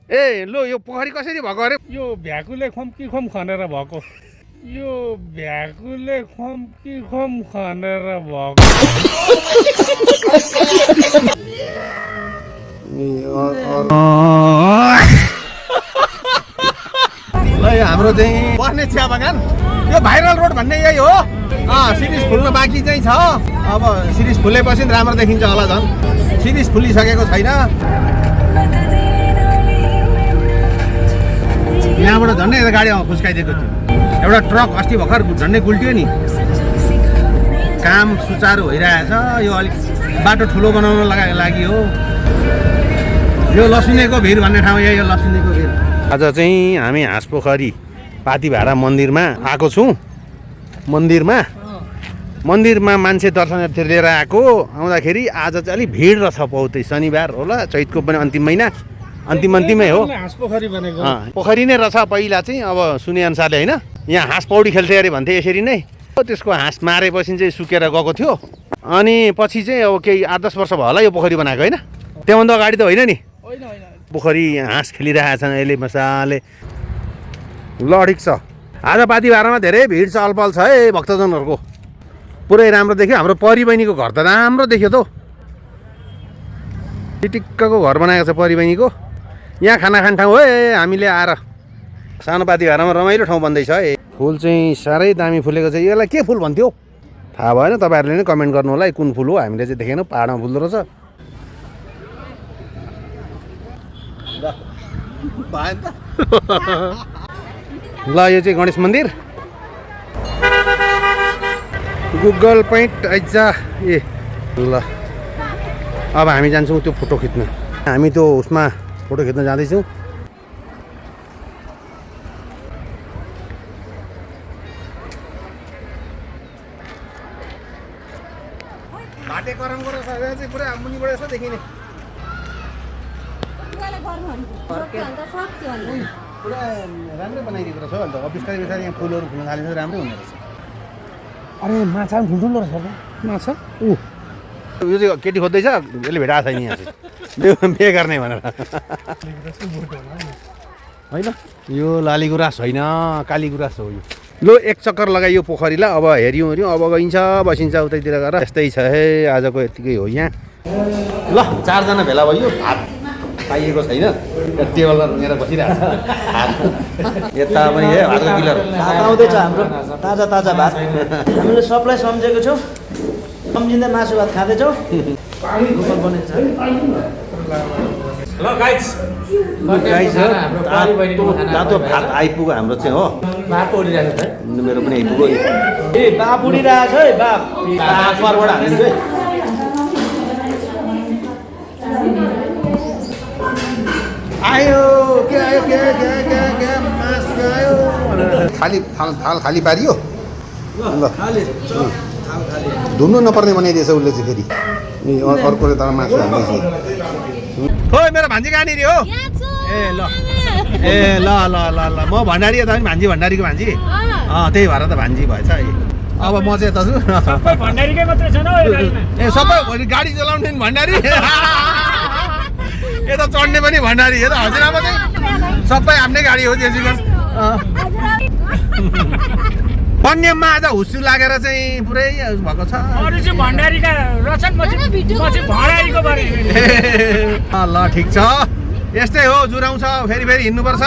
ए लो यो पोखरी कसरी भएको अरे? यो भ्याकुले खम खनेर भएको। यो भ्याकुले खम खनेर भएको। ल यो हाम्रो चाहिँ बस्ने चिया बगान, यो भाइरल रोड भन्ने यही हो। सिरिज फुल्न बाँकी चाहिँ छ। अब सिरिज फुलेपछि राम्रो देखिन्छ होला। झन् सिरिज फुलिसकेको छैन। यहाँबाट झन्डै यता गाडी फुस्काइदिएको थियो। एउटा ट्रक अस्ति भर्खर झन्डै गुल्टियो नि। काम सुचारू भइरहेछ। यो अलिक बाटो ठुलो बनाउन लागि हो। यो लसुनेको भिर भन्ने ठाउँ यही हो, लसुनेको भिर। आज चाहिँ हामी हाँसपोखरी पातिभाडा मन्दिरमा आएको छौँ। मन्दिरमा मान्छे दर्शनार्थी लिएर आएको आउँदाखेरि आज चाहिँ अलिक भिड रहेछ। बहुतै शनिबार होला, चैतको पनि अन्तिम महिना, अन्तिमै हो। पोखरी नै रहेछ पहिला चाहिँ। अब सुने अनुसारले होइन, यहाँ हाँस पौडी खेल्थे अरे भन्थे यसरी नै। त्यसको हाँस मारेपछि चाहिँ सुकेर गएको थियो। अनि पछि चाहिँ अब केही 8-10 वर्ष भयो होला यो पोखरी बनाएको होइन। त्योभन्दा अगाडि त होइन नि। पोखरी हाँस खेलिरहेछन् अहिले मजाले। ल ठिक छ। आज पातिभाडामा धेरै भिड चहलपहल छ है भक्तजनहरूको। पुरै राम्रो देख्यो। हाम्रो परी बहिनीको घर त राम्रो देख्यो त। टिटिक्कको घर बनाएको छ परी बहिनीको। यहाँ खाना खाने ठाउँ हो हामीले आएर। सानो पातिभाडामा रमाइलो ठाउँ बन्दैछ है। फुल चाहिँ साह्रै दामी फुलेको छ। यसलाई के फुल भन्थ्यो थाहा भएन। तपाईँहरूले नै कमेन्ट गर्नु होला कुन फुल हो। हामीले चाहिँ देखेनौँ। पाहाडमा फुल्दो रहेछ। ल यो चाहिँ गणेश मन्दिर। गुगल पोइन्ट आइजा ए ल अब हामी जान्छौँ त्यो फोटो खिच्न। हामी त्यो उसमा फोटो खिच्न जाँदैछौँ। भाटे करङको रहेछ चाहिँ पुरा मुनिबाट यसो देखिने। पुरा राम्रै बनाइदिएको रहेछ अन्त बिस्तारै बिस्तारै यहाँ फुलहरू फुल्न थालिन्छ राम्रै हुने रहेछ। अरे माछा पनि ठुल्ठुलो रहेछ माछा। यो चाहिँ केटी खोज्दैछ। यसले भेटाएको छैन यहाँ चाहिँ बे गर्ने भनेर होइन। यो लाली गुराँस होइन, काली गुराँस हो यो। लो एक चक्कर लगाइयो पोखरीलाई। अब हेऱ्यौँ अब गइन्छ बसिन्छ उतैतिर गएर। यस्तै छ है आजको यतिकै हो यहाँ। ल 4 जना भेला भयो। भात पाइएको छैन। टेबलमा रुँगेर बसिरहेको छ। यता पनि है भातको किलर भात आउँदैछ हाम्रो ताजा भात। हामीले सबलाई सम्झेको छौँ। सम्झिँदै मासु भात खाँदैछौँ। ल गाइस तातो भात आइपुग्यो हाम्रो चाहिँ हो। भात पोडिरहेको छ। मेरो पनि आइपुग्यो। ए बाप उडिरहेछ है बाप। परबाट हालिदिन्छु है। आयो के आयो के मासु आयो। खाली थाल खाली पारियो। ल धुम्नु नपर्ने बनाइदिएछ उसले चाहिँ फेरि। ए अर्कोले तर मासु हाल्दैछ। हो मेरो भान्जी कहाँनिर हो? ए ल म भण्डारी यता पनि भान्जी भण्डारीको भान्जी। त्यही भएर त भान्जी भएछ है। अब म चाहिँ यता छु। भण्डारीकै मात्रै छैन ए सबै गाडी चलाउने पनि भण्डारी, यता चढ्ने पनि भण्डारी। यता हजुरआमा चाहिँ सबै आफ्नै गाडी हो जेसीको। बन्यममा आज हुस्सु लागेर चाहिँ पुरै भएको छ। अरू चाहिँ भण्डारीका रचन पछि भण्डारीको बारे। ल ठिक छ। यस्तै हो जुराउँछ फेरि हिँड्नुपर्छ।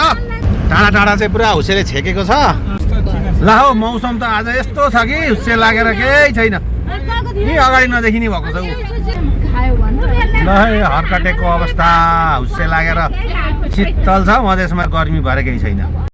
टाढा चाहिँ पुरा हुस्सेले छेकेको छ। ल हौ मौसम त आज यस्तो छ कि हुस्से लागेर केही छैन। नि अगाडि नदेखिने भएको छ। ल हर्कटेको अवस्था। हुस्से लागेर शीतल छ। मधेसमा गर्मी भएर केही छैन।